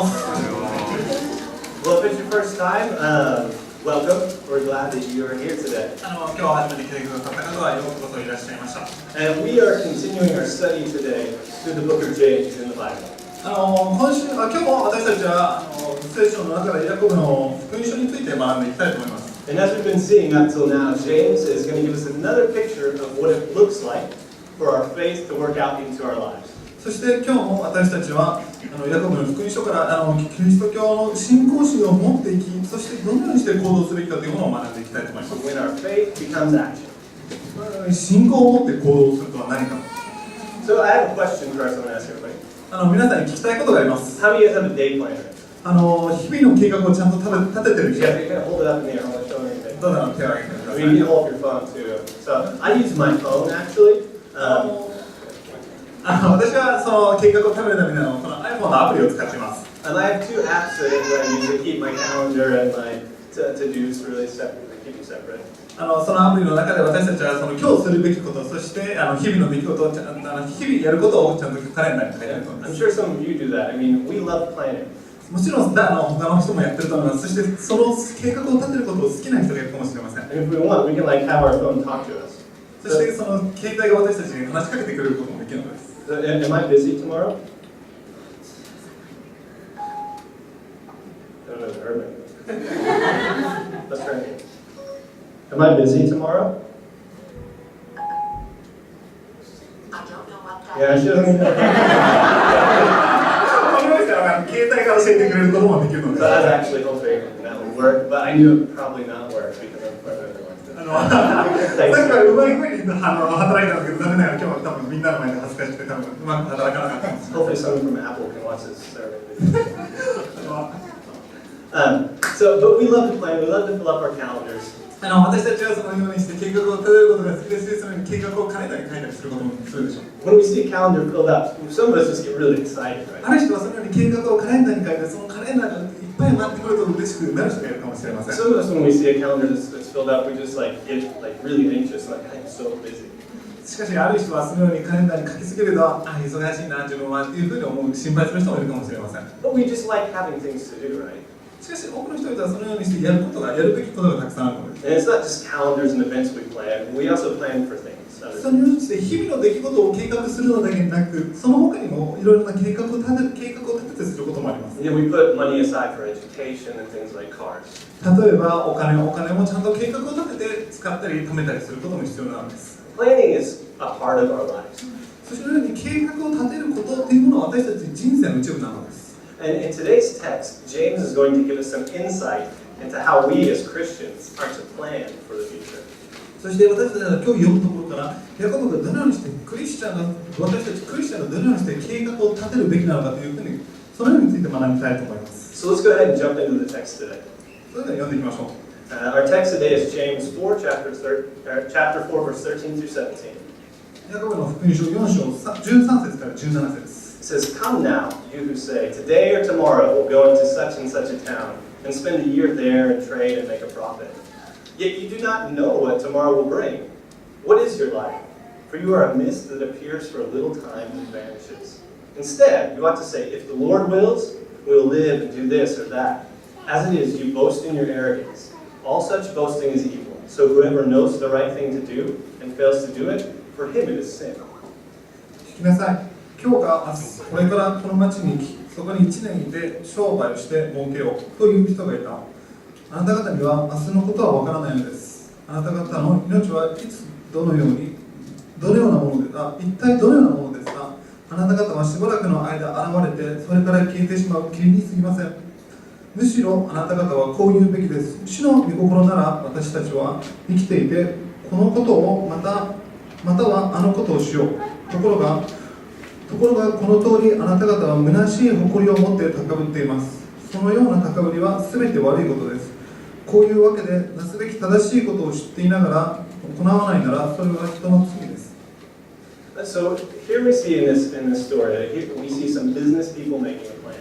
ます。Well, if it's your first time, welcome. We're glad that you are here today. 今日初めて来てくださった方はようこそいらっしゃいました。And we are continuing our study today through the book of James in the Bible. 今日も私たちは聖書の中でヤコブの福音書について学んでいきたいと思います。And as we've been seeing up till now, James is going to give us another picture of what it looks like for our faith to work out into our lives. そして今日も私たちはヤコブの福音書からキリスト教の信仰心を持っていき、そしてどのようにして行動すべきかというものを学んでいきたいと思います。When our faith becomes action. 信仰を持って行動するとは何か。So I have a question first I want to ask everybody. 皆さんに聞きたいことがあります。How do you guys have a day planner? 日々の計画をちゃんと立ててる人。Yeah, you can hold it up in the air. I want to show anything. どうだろう、手を挙げてください。I mean, you can hold your phone too. So I use my phone actually. 私はその計画を立てるためにこの iPhone のアプリを使っています。And I have two apps that I use to keep my calendar and my to-dos really separate. I keep them separate. そのアプリの中で私たちはその今日するべきこと、そして日々の出来事を日々やることをちゃんとカレンダーに書いてあると思います。I'm sure some of you do that. I mean, we love planning. もちろん他の人もやってると思います。そしてその計画を立てることを好きな人がいるかもしれません。And if we want, we can like have our phone talk to us. そしてその携帯が私たちに話しかけてくれることもできるのです。So, am I busy tomorrow? I don't know if you heard me. Let's try it. Am I busy tomorrow? I don't know what that Yeah, she doesn't. 携帯が教えてくれることもできるので So I was actually hoping that would work, but I knew it would probably not work because I'm part of it. さっきからうまい声に働いたんだけど、残念ながら今日は多分みんなの前で恥ずかしくて多分うまく働かなかったんです。Hopefully someone from Apple can watch this survey. But we love to plan. We love to fill up our calendars. 私たちはそのようにして計画を立てることが好きですし、そのように計画をカレンダーに書いたりすることもするでしょう。When we see a calendar filled up, some of us just get really excited, あ right? る人はそのように計画をカレンダーに書いて、そのカレンダーがいっぱい回ってくると嬉しくなる人がいるかもしれません。 Some of us, when we see a calendar that's filled up, we just like get like really anxious, like I'm so busy. しかしある人はそのようにカレンダーに書きすぎると、忙しいな自分はっていうふうに思う心配する人もいるかもしれません。 But we just like having things to do, right? しかし多くの人々はそのようにしてやるべきことがたくさんあるのです。 And it's not just calendars and events we plan. We also plan for things. そのようにして日々の出来事を計画するのだけでなく、その他にもいろいろな計画を立ててすることもあります。 And then we put money aside for education and things like cars. 例えばお金もちゃんと計画を立てて使ったり貯めたりすることも必要なんです。 Planning is a part of our lives. そのように計画を立てることっていうものは私たち人生の一部なのです。 And in today's text, James is going to give us some insight into how we as Christians are to plan for the future. そして私たちが今日読むところから、ヤコブがどのようにして私たちクリスチャンがどのようにして計画を立てるべきなのかというふうに、そのようについて学びたいと思います。 So let's go ahead and jump into the text today. それでは読んでいきましょう。Our text today is James 4, chapter 4, verse 13 through 17. ヤコブの福音書4章13節から17節。 It says, "Come now, you who say, today or tomorrow we'll go into such and such a town and spend a year there and trade and make a profit. Yet you do not know what tomorrow will bring. What is your life? For you are a mist that appears for a little time and vanishes. Instead, you ought to say, if the Lord wills, we will live and do this or that. As it is, you boast in your arrogance. All such boasting is evil. So whoever knows the right thing to do and fails to do it, for him it is sin." 聞きなさい。今日か明日、これからこの町に行き、そこに1年いて商売をして儲けようという人がいた。あなた方には明日のことはわからないのです。あなた方の命はいつどのようなものですか、一体どのようなものですか。あなた方はしばらくの間現れて、それから消えてしまう霧に過ぎません。むしろあなた方はこう言うべきです。主の御心なら私たちは生きていて、このことをまたはあのことをしよう。ところがこの通りあなた方は虚しい誇りを持って高ぶっています。そのような高ぶりは全て悪いことです。こういうわけでなすべき正しいことを知っていながら行わないならそれは人の罪です。 So here we see in this story, we see some business people making a plan.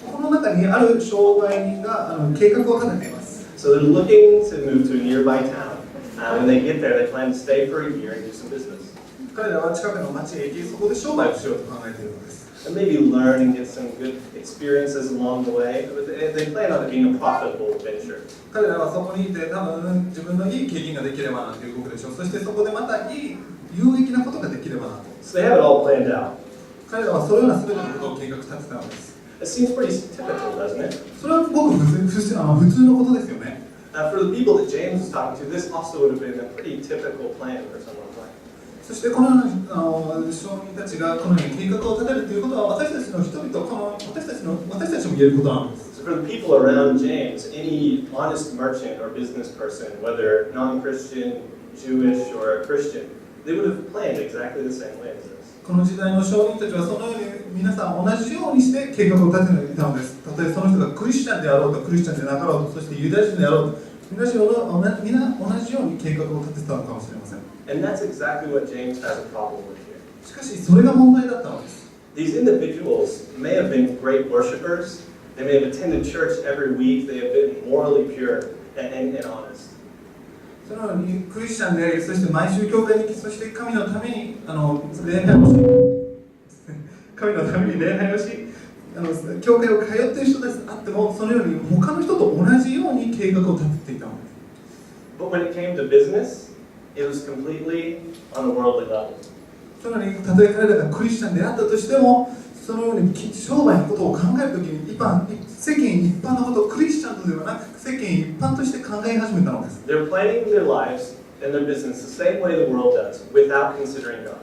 この中にある商売人が計画を立てています。 So they're looking to move to a nearby town. When they get there, they plan to stay for a year and do some business. 彼らは近くの町へ行き、そこで商売をしようと考えているのです。and maybe learn and get some good experiences along the way. But they plan on it being a profitable venture. 彼らはそこにいて多分自分のいい経験ができればなということでしょう。そしてそこでまたいい有益なことができればなと。So they have it all planned out. 彼らはそのような全てのことを計画立てたのです。It seems pretty typical, doesn't it? それはごく普通のことですよね。For the people that James was talking to, this also would have been a pretty typical plan for someone's life. そしてこのような証人たちがこのように計画を立てるということは私たちの人々、私たちも言えることなんです。So for the people around James, any honest merchant or business person, whether non-Christian, Jewish, or a Christian, they would have planned exactly the same way as this. この時代の証人たちはそのように皆さん同じようにして計画を立てていたのです。たとえその人がクリスチャンであろうとクリスチャンでなかろうと、そしてユダヤ人であろうと、皆同じように計画を立ててたのかもしれません。And that's exactly what James has a problem with here. しかしそれが問題だったのです。These individuals may have been great worshipers. They may have attended church every week. They have been morally pure and honest. そのようにクリスチャンであり、そして毎週教会に行き、そして神のために礼拝をし、神のために礼拝をし、教会を通っている人たちであっても、そのように他の人と同じように計画を立てていたのです。But when it came to business, it was completely on a worldly level. そのようにたとえ彼らがクリスチャンであったとしても、そのように商売のことを考えるときに世間一般のことをクリスチャンとではなく世間一般として考え始めたのです。They're planning their lives and their business the same way the world does, without considering God.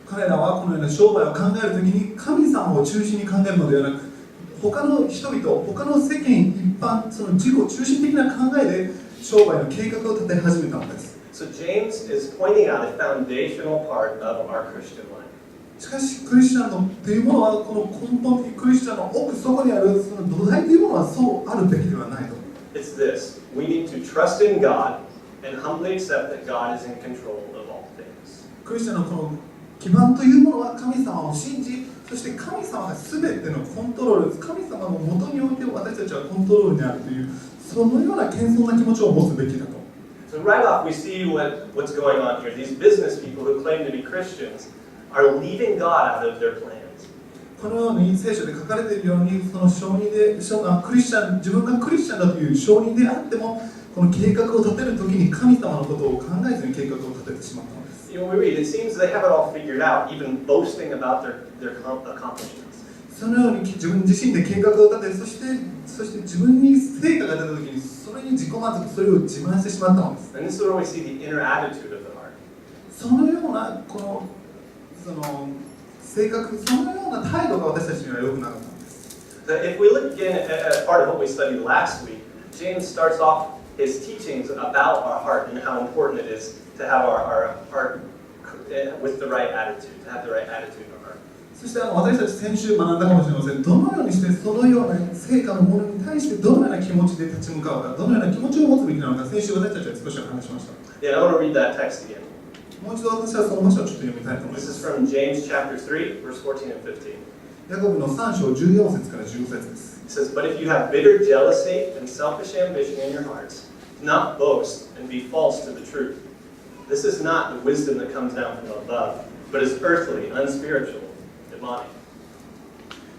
彼らはこのような商売を考えるときに神様を中心に考えるのではなく、他の人々、他の世間一般、その自己中心的な考えで商売の計画を立て始めたのです。So James is pointing out a foundational part of our Christian life. しかしクリスチャンのというものはこの根本的クリスチャンの奥底にあるその土台というものはそうあるべきではないと。It's this: we need to trust in God and humbly accept that God is in control of all things. クリスチャンのこの基盤というものは神様を信じ、そして神様が全てのコントロール、神様の元において私たちはコントロールにあるというそのような謙遜な気持ちを持つべきだと。So right off we see what's going on here. These business people who claim to be Christians are leaving God out of their plans. このように聖書で書かれているように、その証人でクリスチャン、自分がクリスチャンだという証人であっても、この計画を立てるときに神様のことを考えずに計画を立ててしまったのです。You know, we read, it seems they have it all figured out, even boasting about their accomplishments. そのように自分自身で計画を立て、そして自分に成果が出たときに、それに自己満足、それを自慢してしまったのです。And this is where we see the inner attitude of the heart. そのような性格、そのような態度が私たちには良くなかったんです。If we look again at part of what we studied last week, James starts off his teachings about our heart and how important it is to have our heart with the right attitude, to have the right attitude in our heart. そして私たち先週学んだかもしれません。どのようにしてそのような成果のものに対してどのような気持ちで立ち向かうか、どのような気持ちを持つべきなのか、先週私たちは少し話しました。Yeah, I want to read that text again. もう一度私はその場所をちょっと読みたいと思いま This す。 is from James chapter 3, verse 14 and 15. ヤコブの3章14節から15節です。It says, But if you have bitter jealousy and selfish ambition in your hearts, do not boast and be false to the truth. This is not the wisdom that comes down from above, but is earthly, unspiritual, demonic.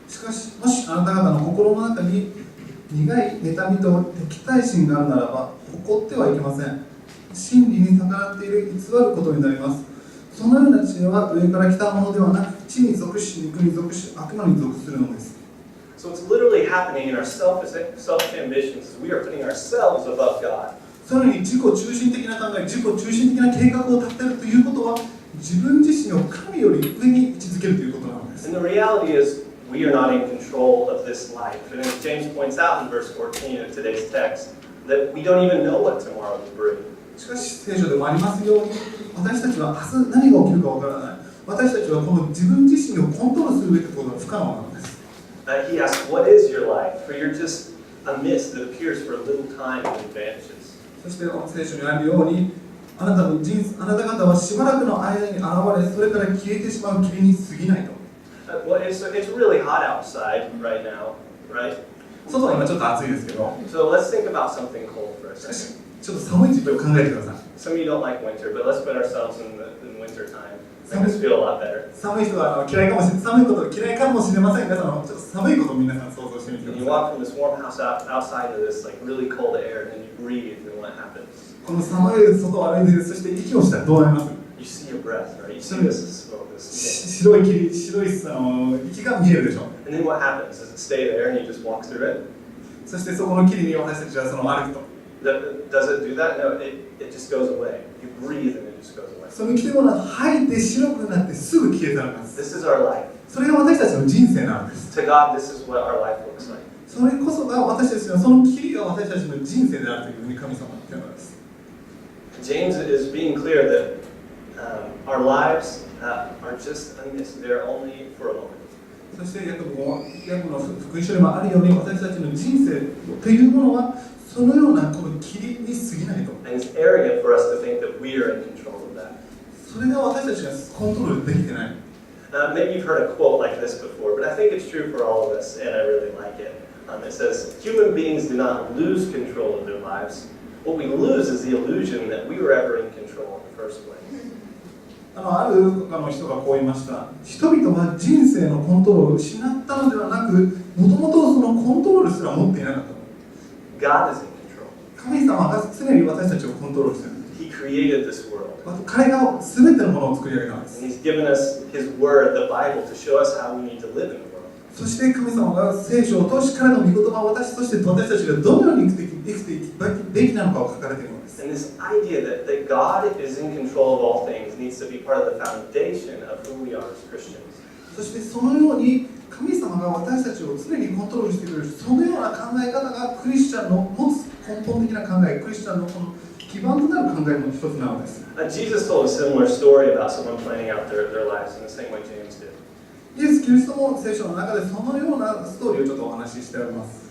しかし、もしあなた方の心の中に苦い妬みと敵対心があるならば、誇ってはいけません。真理に逆らっている偽ることになります。そのような知恵は上から来たものではなく、地に属し、肉に属し、悪魔に属するのです。So what's literally happening in our selfish ambitions is we are putting ourselves above God. さらに自己中心的な考え、自己中心的な計画を立てるということは、自分自身を神より上に位置づけるということなのです。And the reality is, we are not in control of this life. And as James points out in verse 14 of today's text, that we don't even know what tomorrow will bring. しかし聖書でもありますように、私たちは明日何が起きるかわからない。私たちはこの自分自身をコントロールするべきことが不可能なのです。He asks, what is your life? For you're just a mist that appears for a little time and vanishes. そして聖書にあるように、あなた方はしばらくの間に現れ、それから消えてしまう霧に過ぎないと。Well, it's really hot outside right now, right? 外は今ちょっと暑いですけど、So let's think about something cold for a second. ちょっと寒い時期を考えてください。 Some of you don't like winter, but let's put ourselves in winter time. Make us feel a lot better. 寒い人は嫌いかもしれ寒いこと嫌いかもしれませんが、ちょっと寒いことを皆さん想像してみて And く you ださ walk from this warm house outside into this like really cold air, and then you breathe, and what happens? い。この寒い外を歩いて、そして息をしたらどうなります？ You see your breath, right? You see this smoke, this thing. 白い霧、白い息が見えるでしょう。 And then what happens? Does it stay there and you just walk through it? そしてそこの霧に私たちはその歩くと。Does it do that? No, it just goes away. You breathe and it just goes away. その着てるものは吐いて白くなってすぐ消え去ります。 This is our life. それが私たちの人生なんです。 To God, this is what our life looks like. それこそが私たちのその霧が私たちの人生であるというふうに神様は言っているのです。 James is being clear that our lives are just a mist. They're only for a moment. そしてヤコブの福音書にもあるように私たちの人生というものはそのようなこの霧に過ぎないと。 And it's arrogant for us to think that we are in control of that. それが私たちがコントロールできてない。 Maybe you've heard a quote like this before, but I think it's true for all of us, and I really like it. It says, human beings do not lose control of their lives. What we lose is the illusion that we were ever in control in the first place. ある人がこう言いました。人々は人生のコントロールを失ったのではなく、もともとそのコントロールすら持っていなかった。 God is in control. 神様が常に私たちをコントロールしている。 He created this world. 彼が全てのものを作り上げたんです。 And He's given us His Word, the Bible, to show us how we need to live in the world. そして神様が聖書を通し彼の御言葉をそして私たちがどのように生きていくべきなのかを書かれているのです。 And this idea that God is in control of all things needs to be part of the foundation of who we are as Christians. そしてそのように神様が私たちを常にコントロールしてくれるそのような考え方がクリスチャンの持つ根本的な考え、クリスチャンのこの基盤となる考えの一つなのです。 Jesus told a similar story about someone planning out their lives in the same way James did. イエス・キリストも聖書の中でそのようなストーリーをちょっとお話ししております。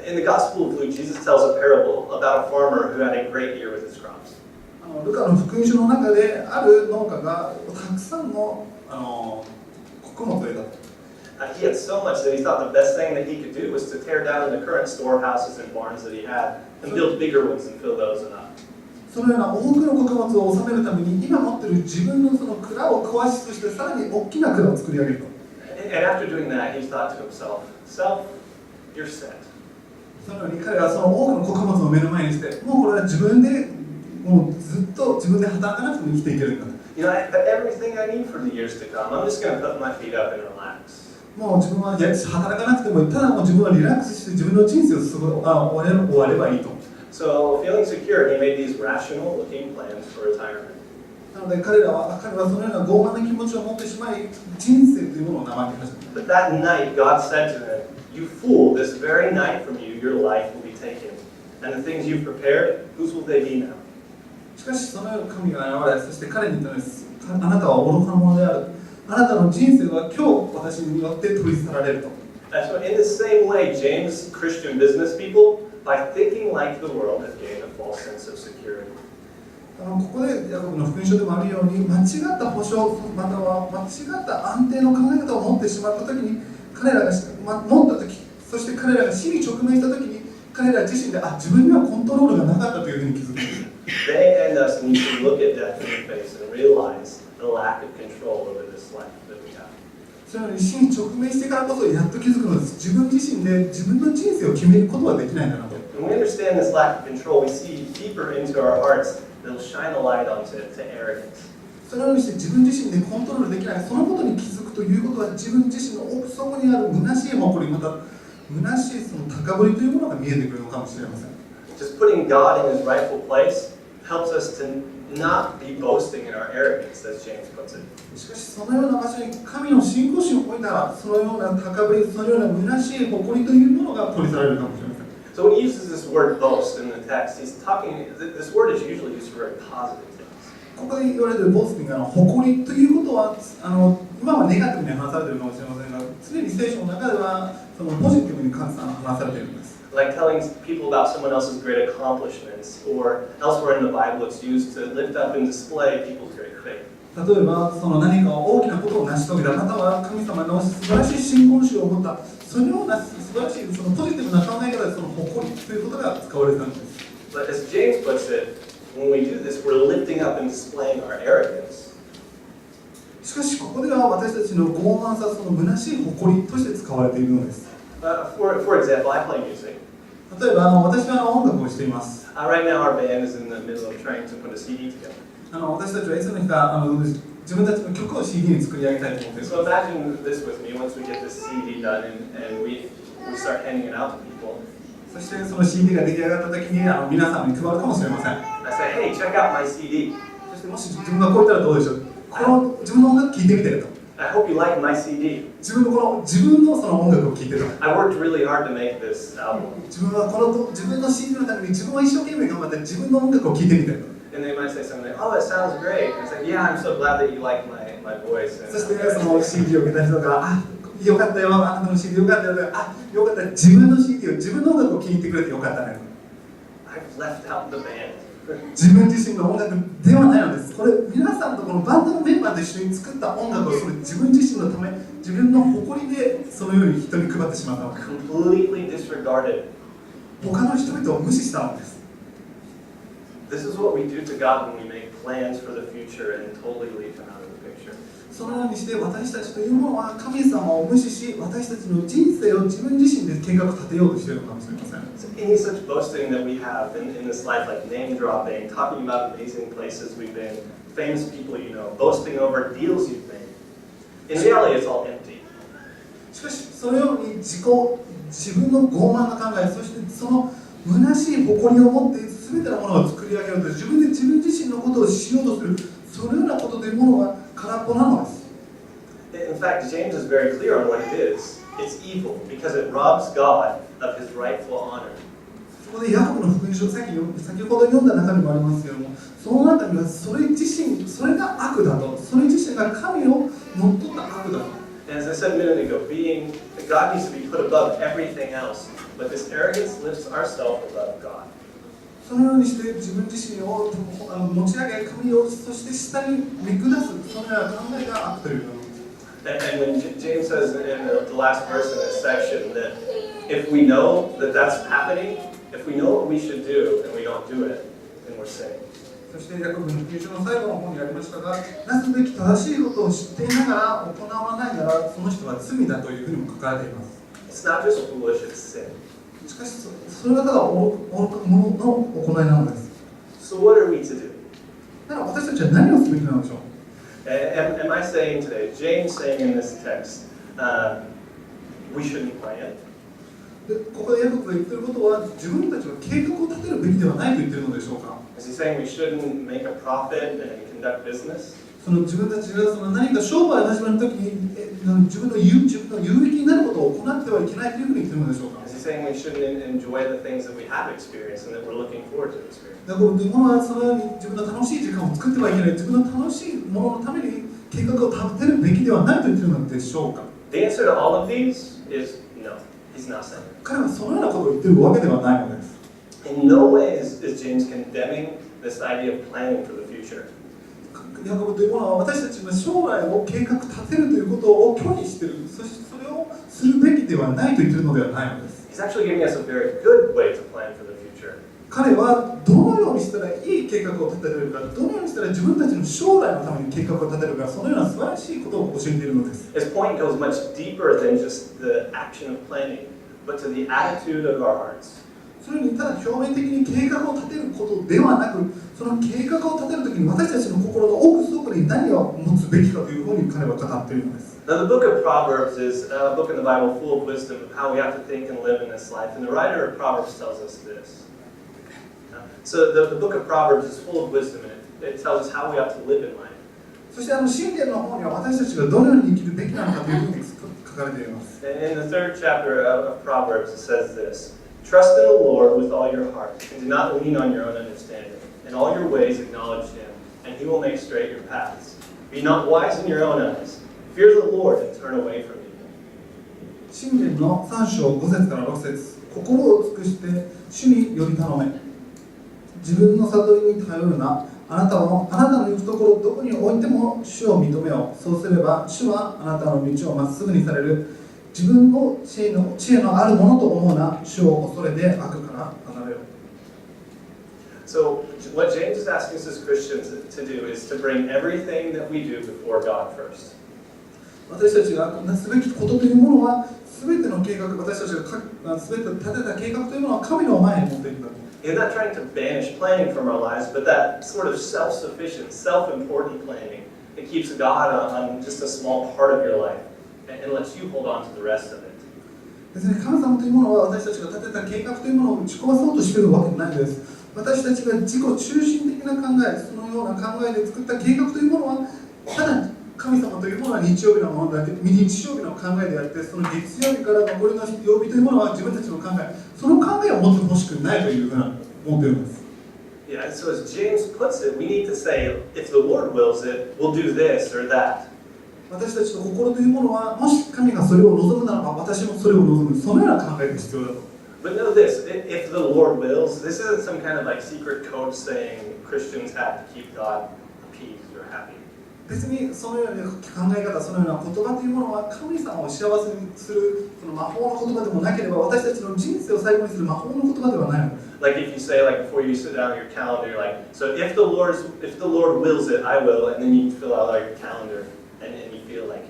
In the Gospel of Luke, Jesus tells a parable about a farmer who had a great year with his crops. ルカの福音書の中である農家がたくさんの穀物を得たと。He had so much that he thought the best thing that he could do was to tear down the current storehouses and barns that he had and build bigger ones and fill those up. そのような多くの穀物を収めるために今持っている自分のその蔵を壊しとしてさらに大きな蔵を作り上げると。And after doing that, he thought to himself, "Self, you're set." そのように彼はその多くの穀物を目の前にして、もうこれは自分でもうずっと自分で働かなくても生きていけるんだと。You know, I have everything I need for the years to come. I'm just going to put my feet up and relax. もう自分は働かなくてもいい、ただもう自分はリラックスして自分の人生を終わればいいと。So, feeling secure, he made these rational-looking plans for retirement. なので彼はそのような傲慢な気持ちを持ってしまい、人生というものを怠け始めた。 But that night, God said to him, "You fool, this very night from you, your life will be taken. And the things you've prepared, whose will they be now?" しかしそのような神が現れ、そして彼に言ったのです。あなたは愚か者である。あなたの人生は今日私によって取り去られると。So in the same way, James' Christian business people, by thinking like the world, have gained a false sense of security. ここでヤコブの福音書でもあるように、間違った保証、または間違った安定の考え方を持ってしまったときに、彼らが持ったとき、そして彼らが死に直面したときに、彼ら自身で自分にはコントロールがなかったというふうに気づく。They and us need to look at death in the face and realize the lack of control over this life that we have. そのように死に直面してからこそやっと気づくのです。自分自身で自分の人生を決めることはできないんだなと。When we understand this lack of control, we see deeper into our hearts that'll shine a light onto arrogance. そのようにして自分自身でコントロールできない、そのことに気づくということは、自分自身の奥底にある虚しい誇り、また虚しいその高ぶりというものが見えてくるのかもしれません。Just putting God in his rightful place helps us to not be boasting in our arrogance, as James puts it. しかしそのような場所に神の信仰心を置いたら、そのような高ぶり、そのような虚しい誇りというものが取り去られるかもしれません。So when he uses this word boast in the text, he's talking, this word is usually used for very positive things. ここで言われているボースティング、誇りということは今はネガティブに話されているかもしれませんが、常に聖書の中ではそのポジティブに話されているんです。Like telling people about someone else's great accomplishments, or elsewhere in the Bible it's used to lift up and display people's great faith. 例えばその何か大きなことを成し遂げた、または神様の素晴らしい信仰心を持った、そのような素晴らしいそのポジティブな考え方でその誇りということが使われたんです。But But as James puts it, when we do this, we're lifting up and displaying our arrogance. しかしここでは私たちの傲慢さ、その虚しい誇りとして使われているのです。For example, I play music. 例えば私は音楽をしています。Right now, our band is in the middle of trying to put a CD together. 私たちはいつの日か自分たちの曲を CD に作り上げたいと思っています。So imagine this with me. Once we get this CD done and we start handing it out to people. そしてその CD が出来上がった時に皆さんに配るかもしれません。I say, hey, check out my CD. そしてもし自分がこう言ったらどうでしょう。この自分の音楽聴いてみてと。I hope you like my CD. 自分のその音楽を聴いてと。I worked really hard to make this album. 自分は自分の CD のために自分は一生懸命頑張って自分の音楽を聴いてみてと。And they might say something like, oh, it sounds great. And it's like, yeah, I'm so glad that you like my voice. そしてその CD を受けた人が、よかったよ、あなたの CD よかったよ、よかった、自分の CD を、自分の音楽を聴いてくれてよかったね。I've left out the band. 自分自身の音楽ではないのです。これ、皆さんとこのバンドのメンバーと一緒に作った音楽をそれ自分自身のため、自分の誇りでそのように人に配ってしまったのです。Completely disregarded. 他の人々を無視したのです。This is what we do to God when we make plans for the future and totally leave Him out of the picture. そのようにして私たちというものは神様を無視し、私たちの人生を自分自身で計画立てようとしているのかもしれません。So any such boasting that we have in this life, like name dropping, talking about amazing places we've been, famous people you know, boasting over deals you've made. In reality, it's all empty. しかし、そのように自分の傲慢な考え、そしてその虚しい誇りを持って全てのものを作り上げようと、自分自身のことをしようとする、そのようなことというものは空っぽなのです。In fact, James is very clear on what it is. It's evil because it robs God of His rightful honor. そこでヤコブの福音書、先ほど読んだ中にもありますけれども、その中にはそれが悪だと、それ自身が神を乗っ取った悪だと。As I said a minute ago, God needs to be put above everything else, but this arrogance lifts ourselves above God. そのようにして自分自身を持ち上げ、神をそして下に見下す、そのような考えが悪というのです。And when James says in the last verse in this section that if we know that that's happening, if we know what we should do and we don't do it, then we're sinning. そしてヤコブの福音書の最後の方にありましたが、なすべき正しいことを知っていながら行わないなら、その人は罪だというふうにも書かれています。It's not just foolish, it's sin. しかし、それがただ愚か者の行いなのです。So what are we to do? だから私たちは何をすべきなのでしょう。Am I saying today, James saying in this text, we shouldn't plan? でここでヤコブが言っていることは、自分たちは計画を立てるべきではないと言っているのでしょうか。Is he saying we shouldn't make a profit and conduct business? その自分たちが何か商売を始めるときに自分の有益になることを行ってはいけないというふうに言っているのでしょうか。Is he saying we shouldn't enjoy the things that we have experienced and that we're looking forward to experience? だから日本はそのように自分の楽しい時間を作ってはいけない、自分の楽しいもののために計画を立てるべきではないと言っているのでしょうか。The answer to all of these is no. He's not saying. 彼はそのようなことを言っているわけではないのです。In no way is James condemning this idea of planning for the future. ヤコブというものは私たちの将来を計画立てるということを拒否している、そしてそれをするべきではないと言っているのではないのです。He's actually giving us a very good way to plan for the future. 彼はどのようにしたらいい計画を立てられるか、どのようにしたら自分たちの将来のために計画を立てるか、そのような素晴らしいことを教えているのです。His point goes much deeper than just the action of planning, but to the attitude of our hearts. それにただ表面的に計画を立てることではなく、その計画を立てるときに私たちの心の奥底に何を持つべきかというふうに彼は語っているのです。Now, the book of Proverbs is a book in the Bible full of wisdom of how we have to think and live in this life. And the writer of Proverbs tells us this. So the book of Proverbs is full of wisdom, and it tells us how we ought to live in life. そして箴言の方には私たちがどのように生きるべきなのかというふうに書かれています。In the third chapter of Proverbs, it says this. Trust in the Lord with all your heart, and do not lean on your own understanding. In all your ways acknowledge Him, and He will make straight your paths. Be not wise in your own eyes. Fear the Lord and turn away from evil. 箴言の3章5節から6節。心を尽くして主により頼め。自分の悟りに頼るな。あなたの行くところどこに置いても主を認めよう。そうすれば主はあなたの道をまっすぐにされる。自分の知恵のあるものと思うな。主を恐れて悪から離れよう。So what James is asking us as Christians to do is to bring everything that we do before God first. 私たちがすべきことというものは、すべての計画、私たちがすべて立てた計画というものは神の前に持っていくんだと。He's not trying to banish planning from our lives, but that sort of self-sufficient, self-important planning that keeps God on just a small part of your life and lets you hold on to the rest of it. 別に神様というものは私たちが立てた計画というものを打ち壊そうとしているわけないんです。私たちが自己中心的な考え、そのような考えで作った計画というものは、ただ神様というものは日曜日のものだけ、日曜日の考えであって、その月曜日から残りの曜日というものは自分たちの考え、その考えを持ってほしくないというふうな思っています。Yeah, so as James puts it, we need to say, if the Lord wills it, we'll do this or that. 私たちの心というものは、もし神がそれを望むならば、私もそれを望む、そのような考えが必要だと。But know this, if the Lord wills, this isn't some kind of like secret code saying Christians have to keep God appeased or happy. 別にそのような考え方、そのような言葉というものは神様を幸せにするその魔法の言葉でもなければ、私たちの人生を最後にする魔法の言葉ではないのです。Like if you say, like before you sit down on your calendar, you're like, so if the Lord wills it, I will, and then you fill out like your calendar, and you feel like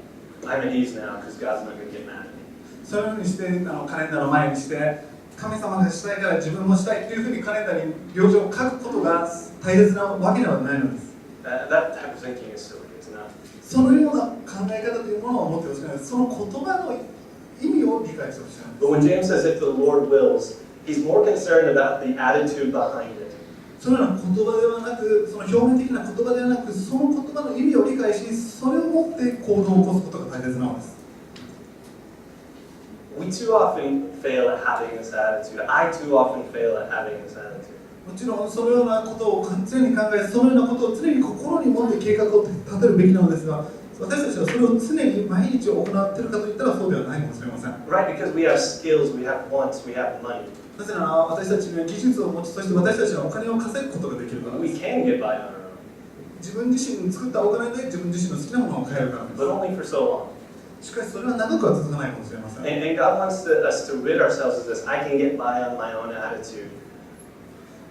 I'm at ease now because God's not going to get mad at me. そのようにしてカレンダーの前にして、神様がしたいから自分もしたいというふうにカレンダーに領状を書くことが大切なわけではないのです。That type of thinking is silly, it's not. そのような考え方というものを持ってほしくないです。その言葉の意味を理解してほしいんです。But when James says if the Lord wills, he's more concerned about the attitude behind it. そのような言葉ではなく、その表面的な言葉ではなく、その言葉の意味を理解し、それを持って行動を起こすことが大切なのです。We too often fail at having this attitude. I too often fail at having this attitude. もちろんそのようなことを常に考え、そのようなことを常に心に持って計画を立てるべきなのですが、私たちはそれを常に毎日行っているかといったらそうではないかもしれません。Right, because we have skills, we have wants, we have money. なぜなら私たちには技術を持ち、そして私たちはお金を稼ぐことができるからで We す。 can get by on our own, 自分自身に作ったお金で自分自身の好きなものを買えるからです。 but only for so long. しかしそれは長くは続かないかもしれません。 And God wants us to rid ourselves of this. I can get by on my own attitude.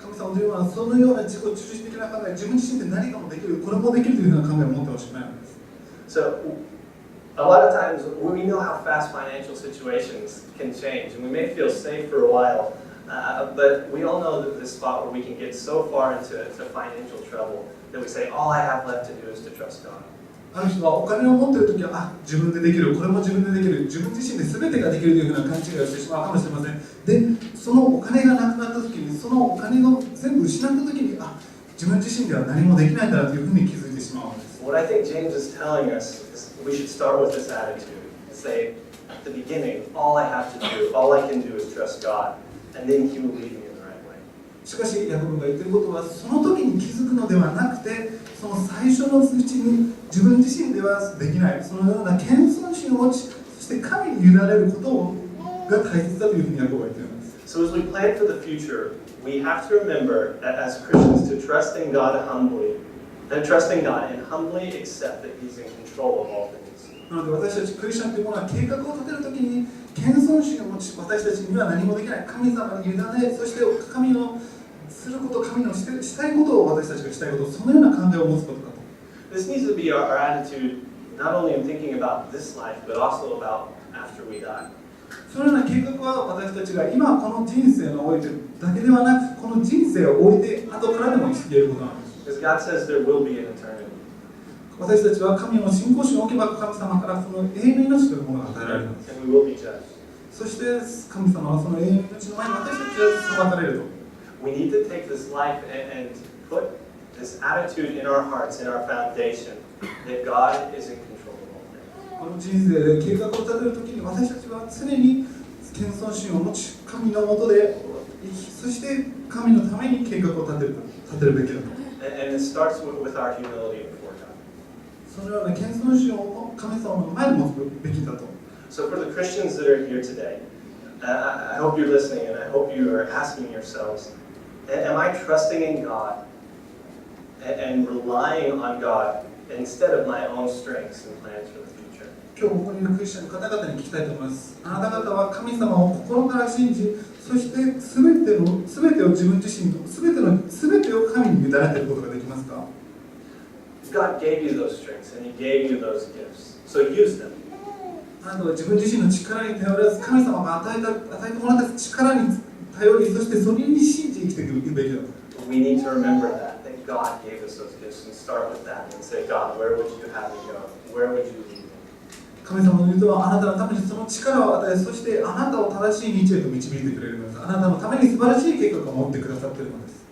神様というのはそのような自己中心的な考え、自分自身で何かもできる、これもできるというふうな考えを持ってほしくないのです。 So, a lot of times we know how fast financial situations can change, and we may feel safe for a while, but we all know that this spot where we can get so far into financial trouble that we say, all I have left to do is to trust God. ある人はお金を持っているときは、自分でできる、これも自分でできる、自分自身で全てができるというふうな勘違いをしてしまうかもしれません。で、そのお金がなくなったときに、そのお金を全部失ったときに、自分自身では何もできないんだなというふうに気づいてしまうのです。What I think James is telling us is we should start with this attitude. Say, at the beginning, all I have to do, all I can do is trust God, and then He will lead me in the right way. しかし、ヤコブが言っていることは、その時に気づくのではなくて、その最初のうちに自分自身ではできない、そのような謙遜心を持ち、そして神に委ねることが大切だというふうにヤコブは言っているんです。So as we plan for the future, we have to remember as Christians to trust in God humbly, and trusting God and humbly accept that He's in control of all things. なので私たちクリスチャンというものは計画を立てるときに謙遜心を持ち、私たちには何もできない、神様に委ね、そして神のすること、神のしたいことを私たちがしたいこと、そのような考えを持つことかと。This needs to be our attitude, not only in thinking about this life, but also about after we die. そのような計画は私たちが今この人生においてだけではなく、この人生を置いて後からでも言えることなんです。Because God says there will be an eternity. 私たちは神の信仰心を置けば神様からその永遠の命というものが与えられるんです。 And we will be judged. そして神様はその永遠の命の前に私たちは裁かれると。We need to take this life and put this attitude in our hearts, in our foundation, that God is in control of all things. この人生で計画を立てるときに私たちは常に謙遜心を持ち、神の下で生き、そして神のために計画を立てるべきだと。And it starts with our humility before God. そのような謙遜心を神様の前に持つべきだと。So for the Christians that are here today, I hope you're listening and I hope you are asking yourselves, am I trusting in God and relying on God instead of my own strengths and plans for the future? 今日ここにいるクリスチャンの方々に聞きたいと思います。あなた方は神様を心から信じ、そして全てを自分自身と全てを神に委ねていることができますか？ God gave you those strengths and He gave you those gifts. So use them. あなたは自分自身の力に頼らず、神様が与えてもらった力に頼り、そしてそれに信じ生きていくべきだ。We need to remember that God gave us those gifts and start with that and say, God, where would you have me go? Where would you lead me? 神様の言うとはあなたのためにその力を与え、そしてあなたを正しい道へと導いてくれるのです。あなたのために素晴らしい計画を持ってくださっているのです。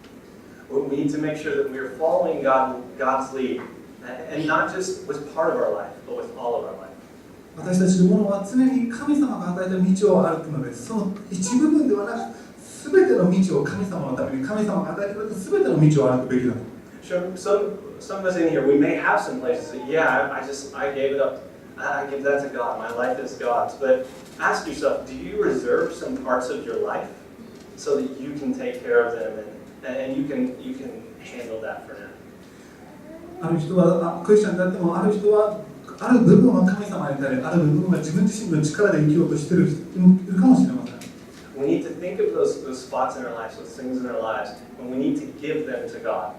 We need to make sure that we are following God's lead, and not just with part of our life, but with all of our life. 私たちのものは常に神様が与えた道を歩くのです。その一部分ではなく、すべての道を神様のために、神様が与えてくれたすべての道を歩くべきだと。Sure, some of us in here, we may have some places that, yeah, I gave it up. I give that to God. My life is God's. But ask yourself, do you reserve some parts of your life so that you can take care of them and you can handle that for now? ある人はクリスチャンであっても、ある人はある部分は神様に頼り、ある部分は自分自身の力で生きようとしている人もいるかもしれません。We need to think of those spots in our lives, those things in our lives, and we need to give them to God.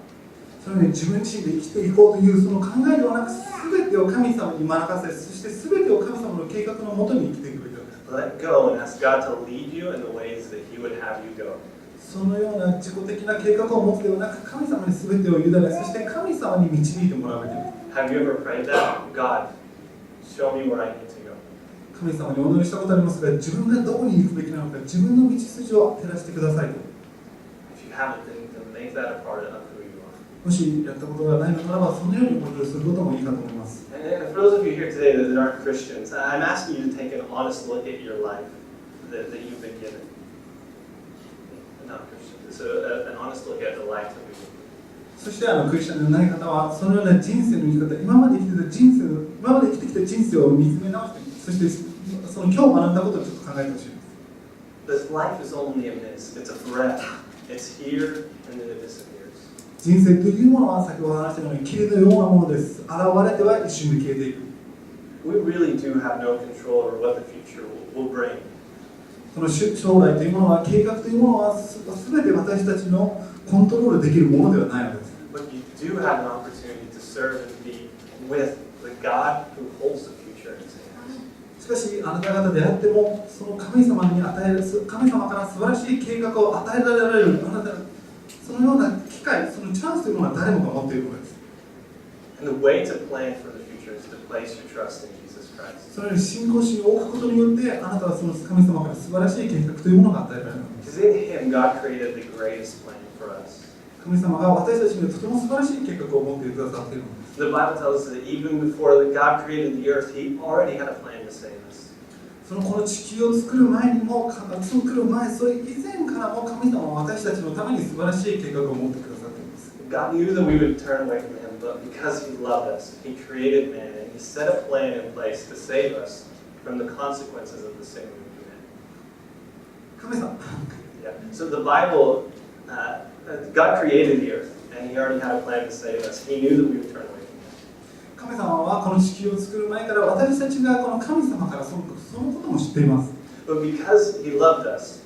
そのように自分自身で生きていこうというその考えではなく、すべてを神様に任せ、そしてすべてを神様の計画のもとに生きていくべきです。Let go and ask God to lead you in the ways that He would have you go. そのような自己的な計画を持つではなく、神様にすべてを委ね、そして神様に導いてもらうべきです。Have you ever prayed that? God, show me where I need to go. 神様にお祈りしたことありますが、自分がどこに行くべきなのか、自分の道筋を照らしてくださいと。If you haven't, then make that a part of who you are. もしやったことがないのならば、そのようにお祈りすることもいいかと思います。And for those of you here today that aren't Christians, I'm asking you to take an honest look at your life that you've been given. Not Christians, so an honest look at the life that we've been given. そしてクリスチャンでない方は、そのような人生の生き方、今まで生きてきた人生を見つめ直して、そしてその今日学んだことをちょっと考えてほしいです。This life is only a mist. It's a breath. It's here and then it disappears. 人生というものは先ほど話したように霧のようなものです。現れては一瞬で消えていく。We really do have no control over what the future will bring. その将来というものは、計画というものは全て私たちのコントロールできるものではないのです。But you do have an opportunity to serve and be with the God who holds the future in His hands. しかし、あなた方であっても、その神様から素晴らしい計画を与えられる、そのような機会、そのチャンスというものは誰もが持っているのです。And the way to plan for the future is to place your trust in Jesus Christ. そのように信仰心を置くことによって、あなたはその神様から素晴らしい計画というものが与えられるのです。Because in Him, God created the greatest plan for us. 神様が私たちにとても素晴らしい計画を持ってくださっているのです。The Bible tells us that even before God created the earth, He already had a plan to save us. この地球を作る前にも、それ以前からも神様は私たちのために素晴らしい計画を持ってくださっています。God knew that we would turn away from Him, but because He loved us, He created man and He set a plan in place to save us from the consequences of the sin we commit. 神様 Yeah. So the Bible, God created the earth, and He already had a plan to save us. He knew that we would turn away from Him. 神様はこの地球を作る前から私たちがこの神様からそのことも知っています。But because He loved us,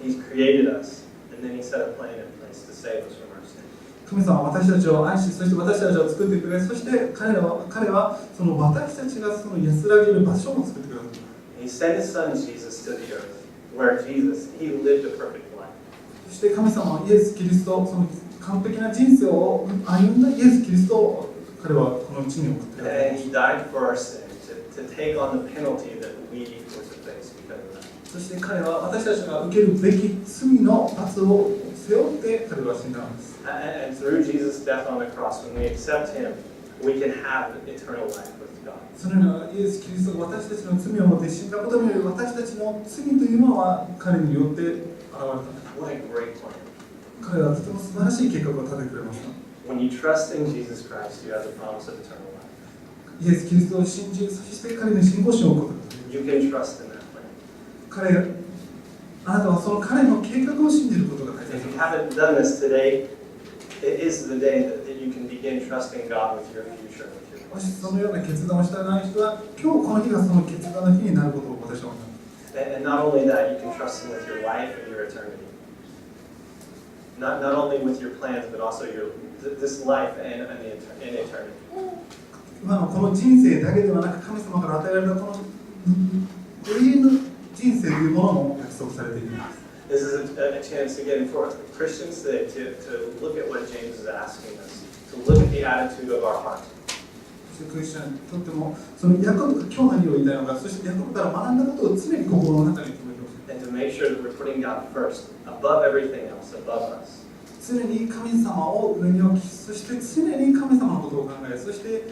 He's created us, and then He set a plan in place to save us from our sin. 神様は私たちを愛し、そして私たちを作ってくれ、そして彼はその私たちがその安らげる場所を作ってくれた。He sent His Son Jesus to the earth, where Jesus, He lived a perfect life. そして神様はイエス・キリスト、その完璧な人生を歩んだイエス・キリストを彼はこの地に送ってくれた。 And He died for our sin, to take on the penalty that we were to face because of that. そして彼は私たちが受けるべき罪の罰を背負って彼は死んだのです。And through Jesus' death on the cross, when we accept Him, we can have eternal life with God. そのようなイエス・キリストが私たちの罪をもって死んだことにより、私たちの罪というものは彼によって現れた。 What a great plan. 彼はとても素晴らしい計画を立ててくれました。 When you trust in Jesus Christ, you have the promise of eternal life. イエス・キリストを信じ、そして彼に信仰心を置くことができる。 You can trust in that plan. あなたはその彼の計画を信じることが大切 If で you す。 haven't done this today, it is the day that you can begin trusting God with your future. もしそのような決断をしたない人は、今日この日がその決断の日になることを私は思います。And not only that, you can trust Him with your life and your eternity. Not only with your plans, but also this life and eternity. 今のこの人生だけではなく、神様から与えられたこの永遠の人生というものも約束されているんです。This is a chance again for Christians today to look at what James is asking us, to look at the attitude of our heart. クリスチャンにとっても、そのヤコブが今日何を言いたいのか、そしてヤコブから学んだことを常に心の中に留めてほしい。And to make sure that we're putting God first, above everything else, above us. 常に神様を上に置き、そして常に神様のことを考え、そして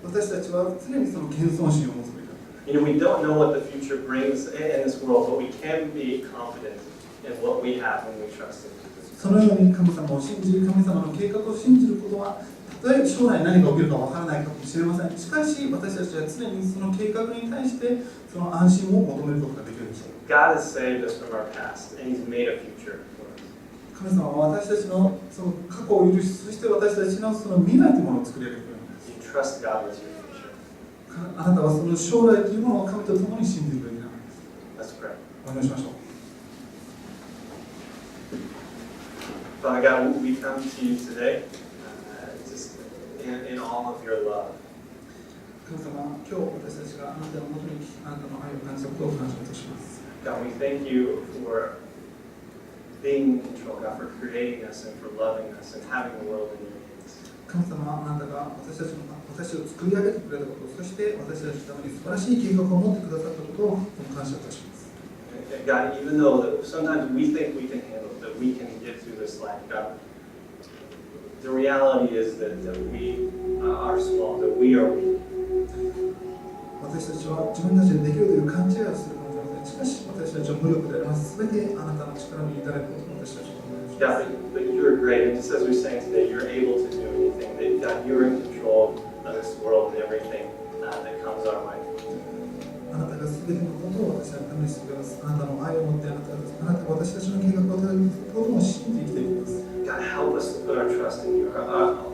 私たちは常にその謙遜心を持つべきだ。You know, we don't know what the future brings in this world, but we can be confident in what we have when we trust in Jesus. そのように神様を信じる、神様の計画を信じることは、たとえ将来何が起きるかわからないかもしれません。しかし私たちは常にその計画に対してその安心を求めることができるでしょう。God has saved us from our past, and He's made a future for us. 神様は私たちのその過去を許し、そして私たちのその未来というものを作り上げてくれるんです。You trust God with your future. あなたはその将来というものを神と共に信じるべきなんです。Let's pray. お祈りしましょう。Father God, we come to you today just in all of your love. 神様、今日私たちがあなたのもとにあなたの愛を感じたことを感謝いたします。God, we thank you for being in control, God, for creating us and for loving us and having the world in your hands. 神様、あなたが私を作り上げてくれたこと、そして私たちのために素晴らしい計画を持ってくださったことを感謝いたします。God, even though that sometimes we think we can handle it, that we can get through this life, God, the reality is that we are small, that we are weak. 私たちは自分たちでできるという勘違いをするかもしれません。しかし私たちは無力であります。すべてあなたの力にいただくことを私たちはお願いします。God, but you're great, and just as we sang today, you're able to do anything. That God, you're in control of this world and everything that comes our way. あなたがすべてのことを私たちのためにしてくれます。あなたの愛を持ってあなたが私たちの計画を立てることを信じて生きていきます。God, help us to put our trust in you,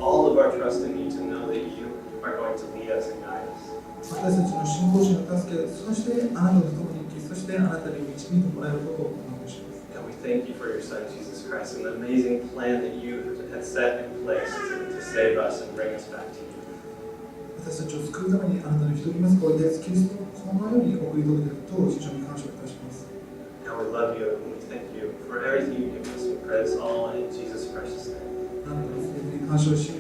all of our trust in you, to know that you are going to lead us and guide us. 私たちの信仰心を助け、そしてあなたと共に生き、そしてあなたに導いてもらえることをお願いします。God, we thank you for your Son, Jesus Christ, and the amazing plan that you have set in place to save us and bring us back to you. 私たちを救うためにあなたの一人息子イエス・キリストをこの世に送り届けることを非常に感謝いたします。God, we love you and we thank you for everything you give us. We pray this all in Jesus' precious name. あなたの全てに感謝をし